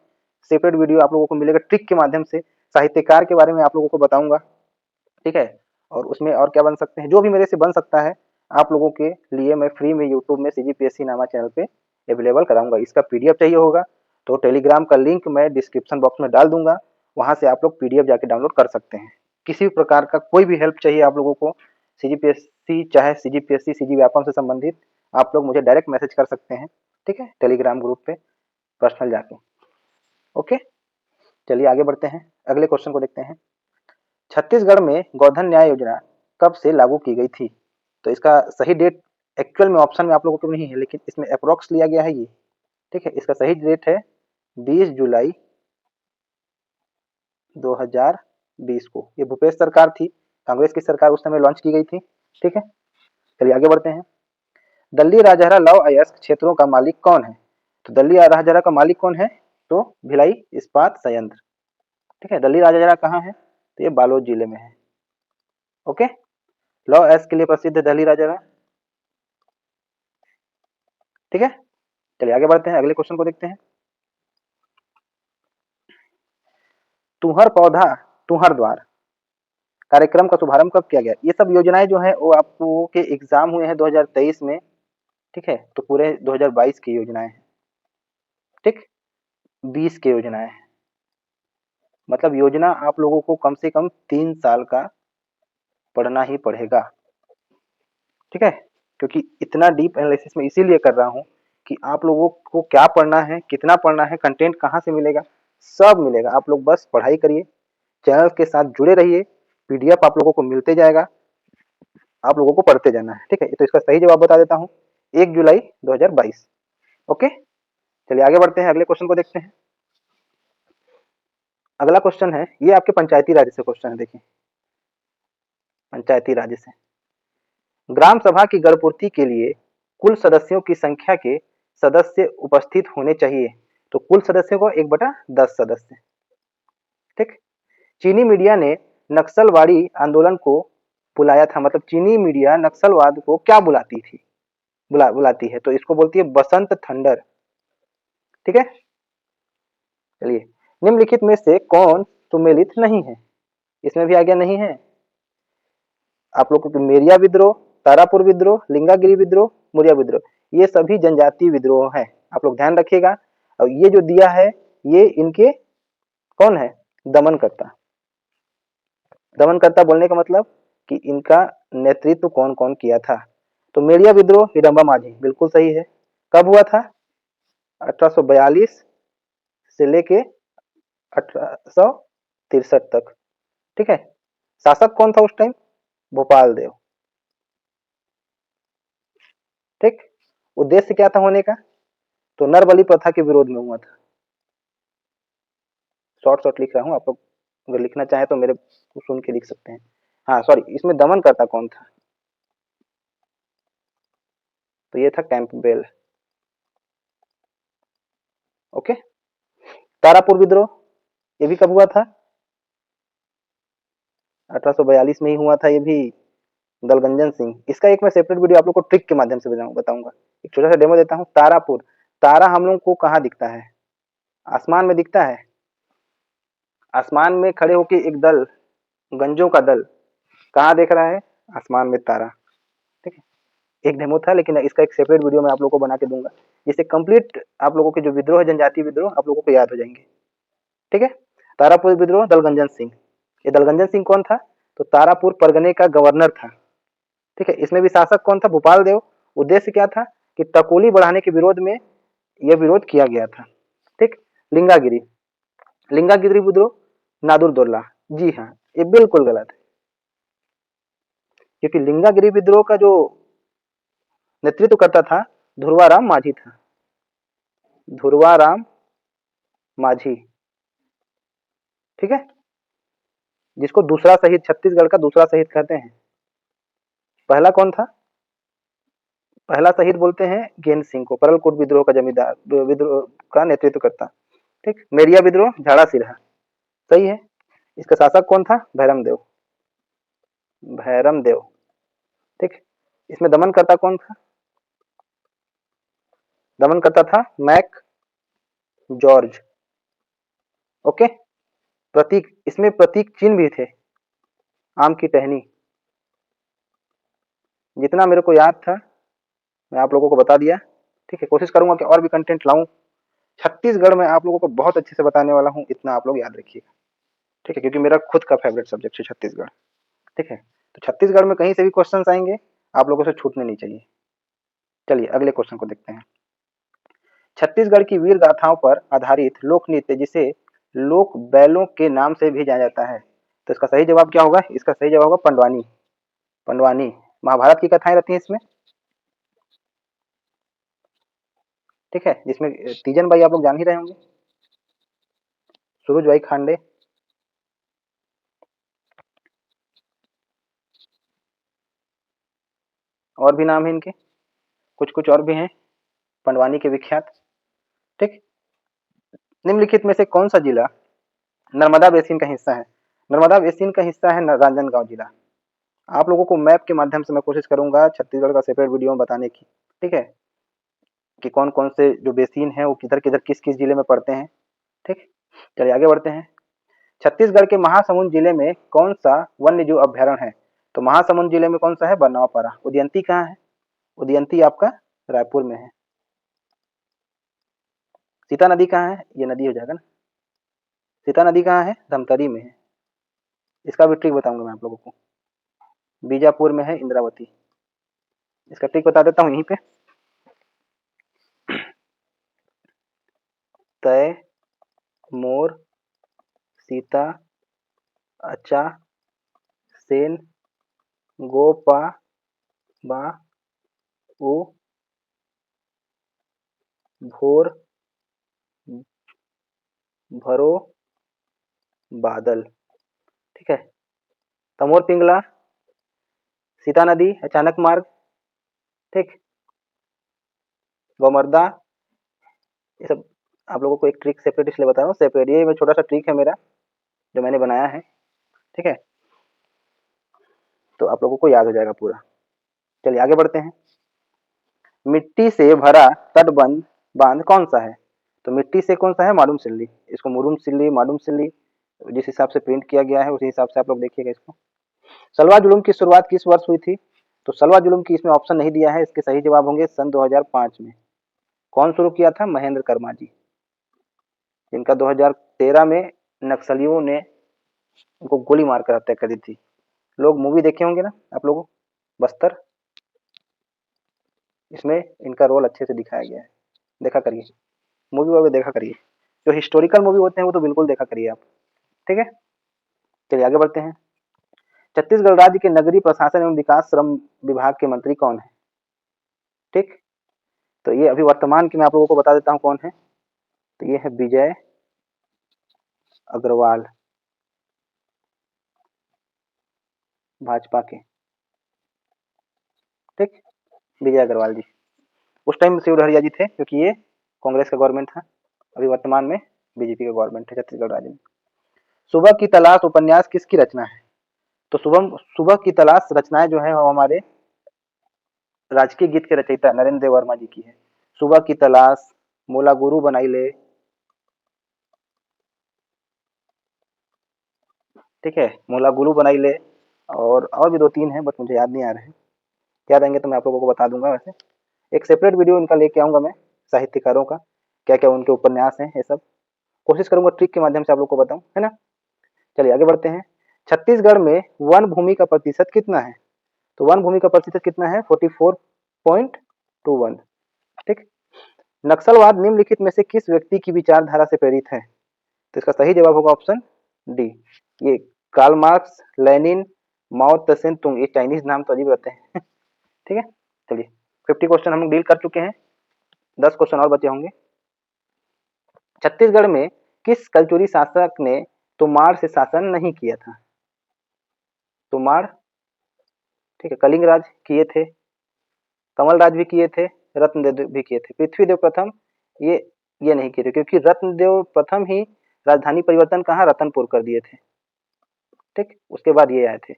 सेपरेट वीडियो आप लोगों को मिलेगा ट्रिक के माध्यम से, साहित्यकार के बारे में आप लोगों को बताऊंगा, ठीक है। और उसमें और क्या बन सकते हैं, जो भी मेरे से बन सकता है आप लोगों के लिए मैं फ्री में यूट्यूब में सीजीपीएससी नामा चैनल पे अवेलेबल कराऊंगा। इसका पीडीएफ चाहिए होगा तो टेलीग्राम का लिंक मैं डिस्क्रिप्शन बॉक्स में डाल दूंगा, वहां से आप लोग पीडीएफ जाके डाउनलोड कर सकते हैं। किसी भी प्रकार का कोई भी हेल्प चाहिए आप लोगों को सीजीपीएससी, चाहे सीजीपीएससी सीजी व्यापम से संबंधित, आप लोग मुझे डायरेक्ट मैसेज कर सकते हैं, ठीक है, टेलीग्राम ग्रुप पे पर्सनल जाके। ओके, चलिए आगे बढ़ते हैं, अगले क्वेश्चन को देखते हैं। छत्तीसगढ़ में गोधन न्याय योजना कब से लागू की गई थी? तो इसका सही डेट एक्चुअल में ऑप्शन में आप लोगों को नहीं है, लेकिन इसमें अप्रोक्स लिया गया है ये, ठीक है। इसका सही डेट है 20 जुलाई 2020 को। ये भूपेश सरकार थी, कांग्रेस की सरकार उस समय लॉन्च की गई थी, ठीक है। चलिए आगे बढ़ते हैं। दल्ली राजहरा लौह अयस्क क्षेत्रों का मालिक कौन है? तो दल्ली राजहरा का मालिक कौन है? तो भिलाई इस्पात संयंत्र, ठीक है। दल्ली राजहरा कहाँ है? तो ये बालोद जिले में है। ओके, लौह अयस्क के लिए प्रसिद्ध है दल्ली राजहरा, ठीक है। चलिए आगे बढ़ते हैं, अगले क्वेश्चन को देखते हैं। तुहर पौधा तुहर द्वार कार्यक्रम का शुभारंभ कब किया गया? ये सब योजनाएं जो है वो आपको के एग्जाम हुए हैं 2023 में, ठीक है। तो पूरे 2022 की योजनाएं हैं, ठीक, 20 की योजनाएं हैं। मतलब योजना आप लोगों को कम से कम 3 साल का पढ़ना ही पड़ेगा, ठीक है। क्योंकि इतना डीप एनालिसिस में इसीलिए कर रहा हूँ कि आप लोगों को क्या पढ़ना है, कितना पढ़ना है, कंटेंट कहाँ से मिलेगा, सब मिलेगा। आप लोग बस पढ़ाई करिए, चैनल के साथ जुड़े रहिए, पीडीएफ आप लोगों को मिलते जाएगा, आप लोगों को पढ़ते जाना है, ठीक है। तो इसका सही जवाब बता देता हूँ, 1 जुलाई 2022। ओके, चलिए आगे बढ़ते हैं, अगले क्वेश्चन को देखते हैं। अगला क्वेश्चन है, ये आपके पंचायती राज्य से क्वेश्चन है, देखिए पंचायती राज्य से। ग्राम सभा की गणपूर्ति के लिए कुल सदस्यों की संख्या के सदस्य उपस्थित होने चाहिए। तो कुल सदस्यों को 1/10 सदस्य। ठीक। चीनी मीडिया ने नक्सलवाड़ी आंदोलन को बुलाया था, मतलब चीनी मीडिया नक्सलवाद को क्या बुलाती थी, बुलाती है, तो इसको बोलती है बसंत थंडर। ठीक है। चलिए, निम्नलिखित में से कौन सुमेलित नहीं है? इसमें भी आज्ञा नहीं है आप लोगों को। मेरिया विद्रोह, तारापुर विद्रोह, लिंगागिरी विद्रोह, मुरिया विद्रोह, ये सभी जनजातीय विद्रोह है, आप लोग ध्यान रखिएगा। और ये जो दिया है ये इनके कौन है? दमनकर्ता। दमनकर्ता बोलने का मतलब कि इनका नेतृत्व कौन कौन किया था। तो मेरिया विद्रोह हिडम्बा माझी, बिल्कुल सही है। कब हुआ था? 1842 से लेके 1863 तक। ठीक है। शासक कौन था उस टाइम? भोपाल देव। ठीक। उद्देश्य क्या था होने का? तो नरबली प्रथा के विरोध में हुआ था। शॉर्ट शॉर्ट लिख रहा हूं, आप लोग अगर लिखना चाहे तो मेरे को सुन के लिख सकते हैं। हाँ सॉरी, इसमें दमन करता कौन था? तो ये था कैंपबेल। ओके। तारापुर विद्रोह ये भी कब हुआ था? 1842 में ही हुआ था ये भी, दलगंजन सिंह। इसका एक मैं सेपरेट वीडियो आप लोग को ट्रिक के माध्यम से बताऊंगा। एक छोटा सा डेमो देता हूँ। तारापुर, तारा हम लोग को कहाँ दिखता है? आसमान में दिखता है। आसमान में खड़े होके एक दल, गंजों का दल कहाँ देख रहा है? आसमान में तारा। ठीक है। एक डेमो था, लेकिन इसका एक सेपरेट वीडियो मैं आप लोगों को बना के दूंगा, जिससे कंप्लीट आप लोगों के जो विद्रोह है, जनजातीय विद्रोह, आप लोगों को याद हो जाएंगे। ठीक है। तारापुर विद्रोह, दलगंजन सिंह। ये दलगंजन सिंह कौन था? तो तारापुर परगने का गवर्नर था। ठीक है। इसमें भी शासक कौन था? भोपाल देव। उद्देश्य क्या था? कि टकोली बढ़ाने के विरोध में यह विरोध किया गया था। ठीक। लिंगागिरी, लिंगागिरी विद्रोह नादुरदौला। जी हाँ, ये बिल्कुल गलत है, क्योंकि लिंगागिरी विद्रोह का जो नेतृत्व करता था धुरवाराम माझी था। धुरवाराम माझी। ठीक है। जिसको दूसरा शहीद, छत्तीसगढ़ का दूसरा शहीद कहते हैं। पहला कौन था? पहला शहीद बोलते हैं गेंद सिंह को, परलकोट विद्रोह का जमींदार, विद्रोह का नेतृत्व करता। ठीक। मेरिया विद्रोह झाड़ा सिरहा, सही है। इसका शासक कौन था? भैरम देव। भैरम देव। ठीक। इसमें दमन करता कौन था? दमन करता था मैक जॉर्ज। ओके। प्रतीक, इसमें प्रतीक चिन्ह भी थे, आम की टहनी। जितना मेरे को याद था मैं आप लोगों को बता दिया। ठीक है। कोशिश करूंगा कि और भी कंटेंट लाऊं। छत्तीसगढ़ में आप लोगों को बहुत अच्छे से बताने वाला हूं, इतना आप लोग याद रखिएगा। ठीक है। क्योंकि मेरा खुद का फेवरेट सब्जेक्ट है छत्तीसगढ़। ठीक है। तो छत्तीसगढ़ में कहीं से भी क्वेश्चन आएंगे, आप लोगों से छूटने नहीं चाहिए। चलिए अगले क्वेश्चन को देखते हैं। छत्तीसगढ़ की वीर गाथाओं पर आधारित लोक नृत्य, जिसे लोक बैलों के नाम से भी जाना जाता है, तो इसका सही जवाब क्या होगा? इसका सही जवाब होगा पंडवानी। पंडवानी। महाभारत की कथाएं रहती हैं इसमें। ठीक है। जिसमें तीजन भाई आप लोग जान ही रहे होंगे, सुरुज भाई खांडे। और भी नाम है इनके, कुछ कुछ और भी हैं पंडवानी के विख्यात। ठीक। निम्नलिखित में से कौन सा जिला नर्मदा बेसिन का हिस्सा है? नर्मदा बेसिन का हिस्सा है राजनांदगांव जिला। आप लोगों को मैप के माध्यम से मैं कोशिश करूंगा छत्तीसगढ़ का सेपरेट वीडियो में बताने की। ठीक है। कि कौन कौन से जो बेसिन है वो किधर किधर किस किस जिले में पड़ते हैं। ठीक। चलिए आगे बढ़ते हैं। छत्तीसगढ़ के महासमुंद जिले में कौन सा वन्य जीव अभ्यारण्य है? तो महासमुंद जिले में कौन सा है? बरनवापारा। उदयंती कहाँ है? उदयंती आपका रायपुर में है। सीता नदी कहाँ है? ये नदी हो जाएगा ना। सीता नदी कहाँ है? धमतरी में है। इसका भी ट्रिक बताऊंगा मैं आप लोगों को। बीजापुर में है इंद्रावती। इसका ट्रिक बता देता हूँ यहीं पे। तय, मोर, सीता, अचा, सेन, गोपा, बा, उ, भोर, भरो, बादल, ठीक है। तमोर पिंगला, सीता नदी, अचानक मार्ग, ठीक। गोमर्दा, ये सब आप लोगों को एक ट्रिक सेपरेट इसलिए बता रहा हूँ, सेपरेट ये छोटा सा ट्रिक है मेरा जो मैंने बनाया है, ठीक है। तो आप लोगों को याद हो जाएगा पूरा। चलिए आगे बढ़ते हैं। मिट्टी से भरा तटबंध बांध कौन सा है? तो मिट्टी से कौन सा है? मालूम सिल्ली, इसको मुरुम सिल्ली, मालूम सिल्ली, जिस हिसाब से प्रिंट किया गया है उसी हिसाब से आप लोग देखिएगा इसको। सलवा जुलूम की शुरुआत किस वर्ष हुई थी? तो सलवा जुलूम की इसमें ऑप्शन नहीं दिया है, इसके सही जवाब होंगे सन 2005 में। कौन शुरू किया था? महेंद्र कर्मा जी, जिनका 2013 में नक्सलियों ने उनको गोली मारकर हत्या कर दी थी। लोग मूवी देखे होंगे ना आप लोगों, बस्तर, इसमें इनका रोल अच्छे से दिखाया गया है, देखा करिए मूवी वगैरह, देखा करिए। जो हिस्टोरिकल मूवी होते हैं वो तो बिल्कुल देखा करिए आप, ठीक है। चलिए आगे बढ़ते हैं। छत्तीसगढ़ राज्य के नगरीय प्रशासन एवं विकास श्रम विभाग के मंत्री कौन है? ठीक, तो ये अभी वर्तमान की मैं आप लोगों को बता देता हूँ कौन है। तो ये है विजय अग्रवाल, भाजपा के, ठीक, विजय अग्रवाल जी। उस टाइम शिव डहरिया जी थे क्योंकि ये कांग्रेस का गवर्नमेंट था, अभी वर्तमान में बीजेपी का गवर्नमेंट है छत्तीसगढ़ राज्य में। सुबह की तलाश उपन्यास किसकी रचना है? तो सुबह की तलाश रचनाएं जो है वो हमारे राजकीय गीत के रचयिता नरेंद्र देव वर्मा जी की है। सुबह की तलाश, मोला गुरु बनाई ले, ठीक है, मोला गुरु बनाई ले, और भी दो तीन है बट मुझे याद नहीं आ रहे हैं, याद आएंगे तो मैं आप लोगों को बता दूंगा। वैसे एक सेपरेट वीडियो इनका लेके आऊंगा मैं, साहित्यकारों का क्या क्या उनके उपन्यास हैं, ये सब कोशिश करूंगा ट्रिक के माध्यम से आप लोग को बताऊं, है ना। चलिए आगे बढ़ते हैं। छत्तीसगढ़ में वन भूमि का प्रतिशत कितना है? तो वन भूमि का प्रतिशत कितना है? 44.21, ठीक। नक्सलवाद निम्नलिखित में से किस व्यक्ति की विचारधारा से प्रेरित है? तो इसका सही जवाब होगा ऑप्शन डी, ये कार्ल मार्क्स, लेनिन, माओ त्से तुंग। ये चाइनीज नाम तो अजीब रहते हैं ठीक है। चलिए 50 क्वेश्चन हम डील कर चुके हैं, 10 क्वेश्चन और बचे होंगे। छत्तीसगढ़ में किस कलचुरी शासक ने तोमार से शासन नहीं किया था? तोमार, ठीक है, कलिंग राज किए थे, कमल राज भी किए थे, रत्नदेव भी किए थे। पृथ्वीदेव प्रथम ये ये नहीं किए थे क्योंकि रत्नदेव प्रथम ही राजधानी परिवर्तन कहाँ, रतनपुर कर दिए थे, ठीक। उसके बाद ये आए थे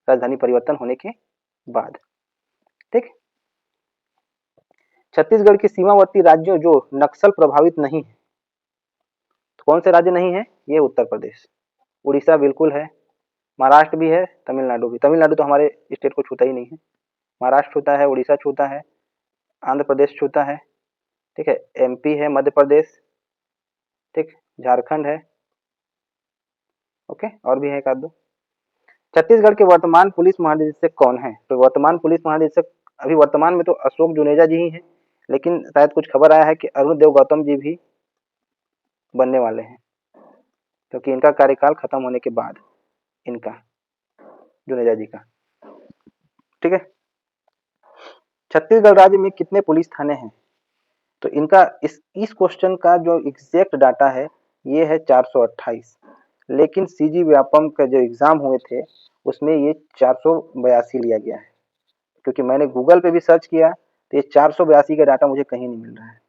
राजधानी परिवर्तन होने के बाद, ठीक। छत्तीसगढ़ के सीमावर्ती राज्यों जो नक्सल प्रभावित नहीं है, तो कौन से राज्य नहीं है? ये उत्तर प्रदेश, उड़ीसा बिल्कुल है, महाराष्ट्र भी है, तमिलनाडु भी। तमिलनाडु तो हमारे स्टेट को छूता ही नहीं है। महाराष्ट्र छूता है, उड़ीसा छूता है, आंध्र प्रदेश छूता है, ठीक है, एमपी है, मध्य प्रदेश, ठीक, झारखंड है, ओके, और भी है एक आध दो। छत्तीसगढ़ के वर्तमान पुलिस महानिदेशक कौन है? तो वर्तमान पुलिस महानिदेशक अभी वर्तमान में तो अशोक जुनेजा जी ही हैं, लेकिन शायद कुछ खबर आया है कि अरुण देव गौतम जी भी बनने वाले हैं, क्योंकि इनका कार्यकाल खत्म होने के बाद, इनका जुनेजा जी का, ठीक है। छत्तीसगढ़ राज्य में कितने पुलिस थाने हैं? तो इनका इस क्वेश्चन का जो एग्जैक्ट डाटा है ये है 428, लेकिन सीजी व्यापम का जो एग्जाम हुए थे उसमें ये 482 लिया गया है, क्योंकि मैंने गूगल पे भी सर्च किया तो ये 482 का डाटा मुझे कहीं नहीं मिल रहा है,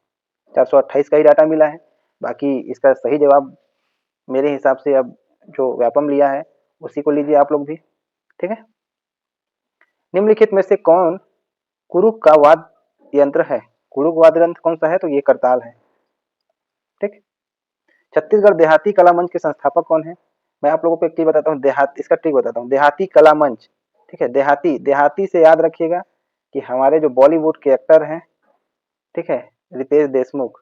428 का ही डाटा मिला है। बाकी इसका सही जवाब मेरे हिसाब से अब जो व्यापम लिया है उसी को लीजिए आप लोग भी, ठीक है। निम्नलिखित में से कौन कुरुक का वाद्य यंत्र है? कुरुक वाद्य यंत्र कौन सा है? तो ये करताल है, ठीक। छत्तीसगढ़ देहाती कला मंच के संस्थापक कौन है? मैं आप लोगों को एक चीज बताता हूँ, इसका ट्रिक बताता हूँ, देहाती कला मंच, ठीक है। देहाती, देहाती से याद रखिएगा कि हमारे जो बॉलीवुड के एक्टर हैं, ठीक है, रितेश देशमुख,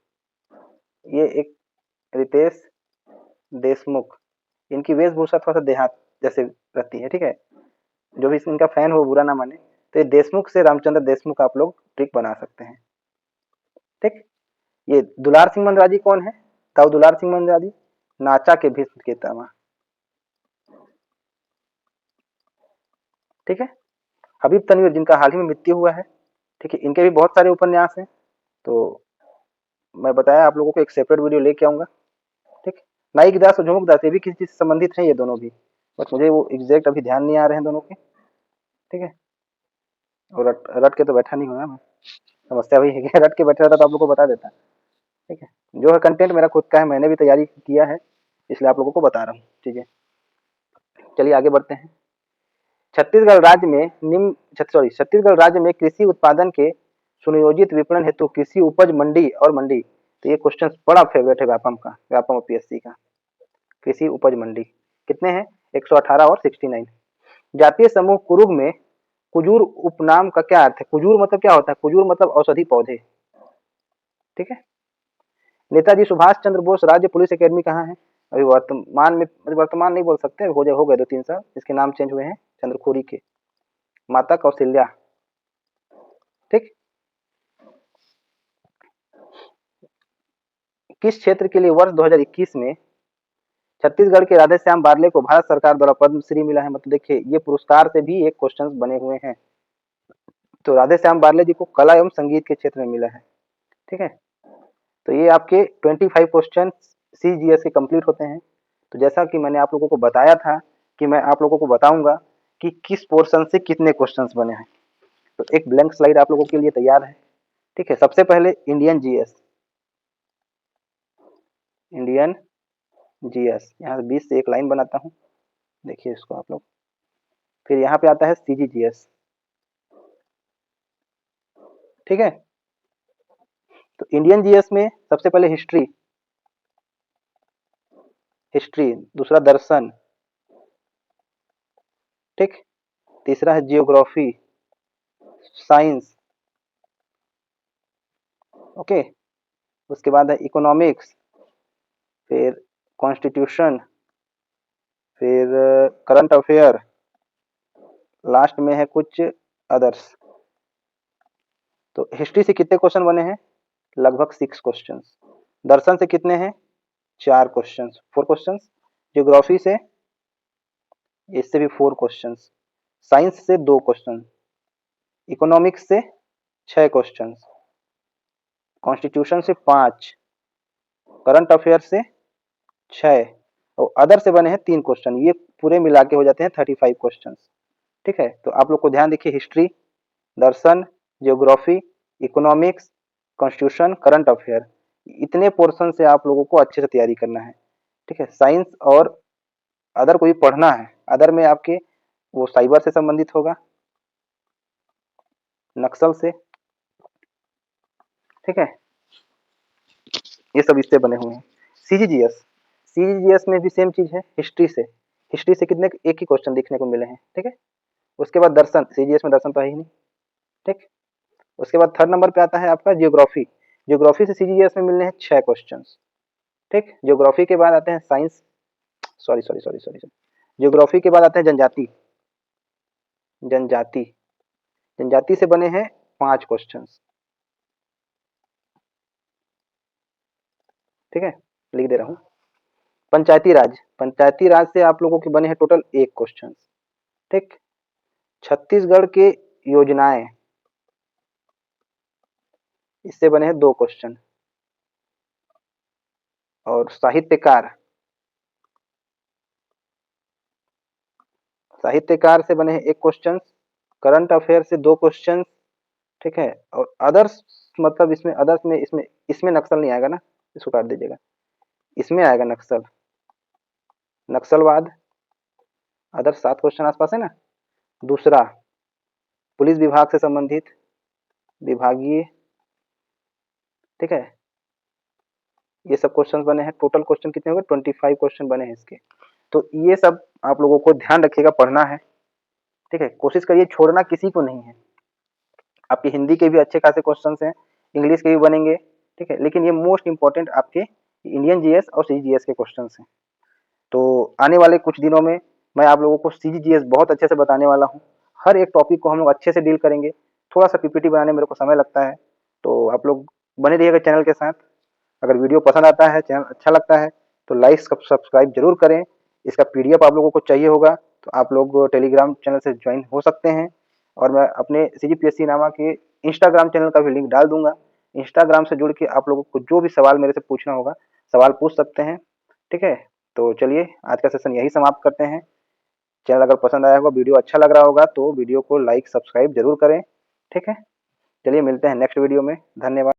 ये एक रितेश देशमुख, इनकी वेशभूषा थोड़ा सा देहात जैसे रहती है, ठीक है। जो भी इनका फैन हो बुरा ना माने, तो ये देशमुख से रामचंद्र देशमुख आप लोग ट्रिक बना सकते हैं, ठीक। ये दुलार सिंह मंदराजी कौन है? ताऊ दुलार सिंह मंदराजी, नाचा के भीष्म पितामह, ठीक है। हबीब तनवीर जिनका हाल ही में मृत्यु हुआ है, ठीक है, इनके भी बहुत सारे उपन्यास हैं, तो मैं बताया आप लोगों को एक सेपरेट वीडियो लेके आऊंगा, ठीक। नाइक दास और झुमुक दास ये भी किसी चीज से संबंधित हैं ये दोनों भी, बट मुझे वो एग्जैक्ट अभी ध्यान नहीं आ रहे हैं दोनों के। ठीक है, और रट रट के तो बैठा नहीं हुआ मैं, समस्या वही है कि रट के बैठा रहता तो आप लोगों को बता देता। ठीक है, जो है कंटेंट मेरा खुद का है, मैंने भी तैयारी किया है, इसलिए आप लोगों को बता रहा हूँ। ठीक है, चलिए आगे बढ़ते हैं। छत्तीसगढ़ राज्य में छत्तीसगढ़ राज्य में कृषि उत्पादन के सुनियोजित विपणन हेतु कृषि उपज मंडी और मंडी, तो ये क्वेश्चन बड़ा फेवरेट है व्यापम का, व्यापम पीएससी का। कृषि उपज मंडी कितने हैं? 118 और 69। जातीय समूह कुरुग में कुजूर उपनाम का क्या अर्थ है? कुजूर मतलब क्या होता है? कुजूर मतलब औषधि पौधे। ठीक है, नेताजी सुभाष चंद्र बोस राज्य पुलिस अकेडमी कहाँ है? अभी वर्तमान में, वर्तमान नहीं बोल सकते, हो गए 2-3 साल, इसके नाम चेंज हुए हैं चंद्रखुरी के, माता कौशल्या। ठीक, किस क्षेत्र के लिए वर्ष 2021 में छत्तीसगढ़ के राधेश्याम बारले को भारत सरकार द्वारा पद्मश्री मिला है? मतलब देखिए ये पुरस्कार से भी एक क्वेश्चन बने हुए हैं। तो राधेश्याम बारले जी को कला एवं संगीत के क्षेत्र में मिला है। ठीक है, तो ये आपके 25 क्वेश्चन सीजीएस के कंप्लीट होते हैं। तो जैसा कि मैंने आप लोगों को बताया था कि मैं आप लोगों को बताऊंगा कि किस पोर्शन से कितने क्वेश्चंस बने हैं, तो एक ब्लैंक स्लाइड आप लोगों के लिए तैयार है। ठीक है, सबसे पहले इंडियन जीएस, इंडियन जीएस, यहाँ से 20 से एक लाइन बनाता हूँ, देखिए इसको आप लोग। फिर यहाँ पे आता है सीजीजीएस। ठीक है, तो इंडियन जीएस में सबसे पहले हिस्ट्री, दूसरा दर्शन, ठीक, तीसरा है जियोग्राफी, साइंस, ओके, उसके बाद है इकोनॉमिक्स, फिर कॉन्स्टिट्यूशन, फिर करंट अफेयर, लास्ट में है कुछ अदर्स। तो हिस्ट्री से कितने क्वेश्चन बने हैं? लगभग 6 क्वेश्चंस। दर्शन से कितने हैं? 4 क्वेश्चंस, 4 क्वेश्चंस। ज्योग्राफी से, इससे भी 4 क्वेश्चंस। साइंस से 2 क्वेश्चन, इकोनॉमिक्स से 6 क्वेश्चंस, कॉन्स्टिट्यूशन से 5, करंट अफेयर से 6 और अदर से बने हैं 3 क्वेश्चन। ये पूरे मिला के हो जाते हैं 35 क्वेश्चंस। ठीक है, तो आप लोग को ध्यान देखिए, हिस्ट्री, दर्शन, geography, economics, constitution, current affair, इतने पोर्शन से आप लोगों को अच्छे से तैयारी करना है। ठीक है, साइंस और अदर को भी पढ़ना है। अदर में आपके वो साइबर से संबंधित होगा, नक्सल से, ठीक है, ये सब इससे बने हुए हैं। सीजीजीएस, सीजीजीएस में भी सेम चीज है, हिस्ट्री से, कितने, एक ही क्वेश्चन देखने को मिले हैं। ठीक है, उसके बाद दर्शन, सीजीएस में दर्शन तो है ही नहीं। ठीक, उसके बाद थर्ड नंबर पे आता है आपका जियोग्राफी, से सीजीएस में मिलने हैं 6 क्वेश्चंस। ठीक, ज्योग्राफी के बाद आते हैं साइंस, सॉरी, ज्योग्राफी के बाद आते हैं जनजाति, जनजाति जनजाति से बने हैं 5 क्वेश्चंस। ठीक है, लिख दे रहा हूँ। पंचायती राज, से आप लोगों के बने हैं टोटल 1 क्वेश्चन। ठीक, छत्तीसगढ़ के योजनाएं, इससे बने हैं 2 क्वेश्चन, और साहित्यकार से बने हैं 1 क्वेश्चन, करंट अफेयर से 2 क्वेश्चन। ठीक है, और अदर्स, मतलब इसमें अदर्स में इसमें नक्सल नहीं आएगा ना, इसको काट दीजिएगा, इसमें आएगा नक्सल, नक्सलवाद, अदर 7 क्वेश्चन आसपास है ना। दूसरा, पुलिस विभाग से संबंधित, विभागीय, ठीक है, ये सब क्वेश्चन बने हैं। टोटल क्वेश्चन कितने हो गए? 25 क्वेश्चन बने हैं इसके। तो ये सब आप लोगों को ध्यान रखिएगा, पढ़ना है। ठीक है, कोशिश करिए छोड़ना किसी को नहीं है। आपके हिंदी के भी अच्छे खासे क्वेश्चन हैं, इंग्लिश के भी बनेंगे। ठीक है, लेकिन ये मोस्ट इंपॉर्टेंट आपके इंडियन जीएस और सीजीजीएस के क्वेश्चन हैं। तो आने वाले कुछ दिनों में मैं आप लोगों को सीजीजीएस बहुत अच्छे से बताने वाला हूँ। हर एक टॉपिक को हम लोग अच्छे से डील करेंगे। थोड़ा सा पीपीटी बनाने में मेरे को समय लगता है, तो आप लोग बने रहिएगा चैनल के साथ। अगर वीडियो पसंद आता है, चैनल अच्छा लगता है, तो लाइक सब्सक्राइब जरूर करें। इसका पीडीएफ आप लोगों को चाहिए होगा तो आप लोग टेलीग्राम चैनल से ज्वाइन हो सकते हैं, और मैं अपने सीजीपीएससी नामा के इंस्टाग्राम चैनल का भी लिंक डाल दूंगा। इंस्टाग्राम से जुड़ के आप लोगों को जो भी सवाल मेरे से पूछना होगा, सवाल पूछ सकते हैं। ठीक है, तो चलिए आज का सेशन यही समाप्त करते हैं। चैनल अगर पसंद आया होगा, वीडियो अच्छा लग रहा होगा तो वीडियो को लाइक सब्सक्राइब जरूर करें। ठीक है, चलिए मिलते हैं नेक्स्ट वीडियो में। धन्यवाद।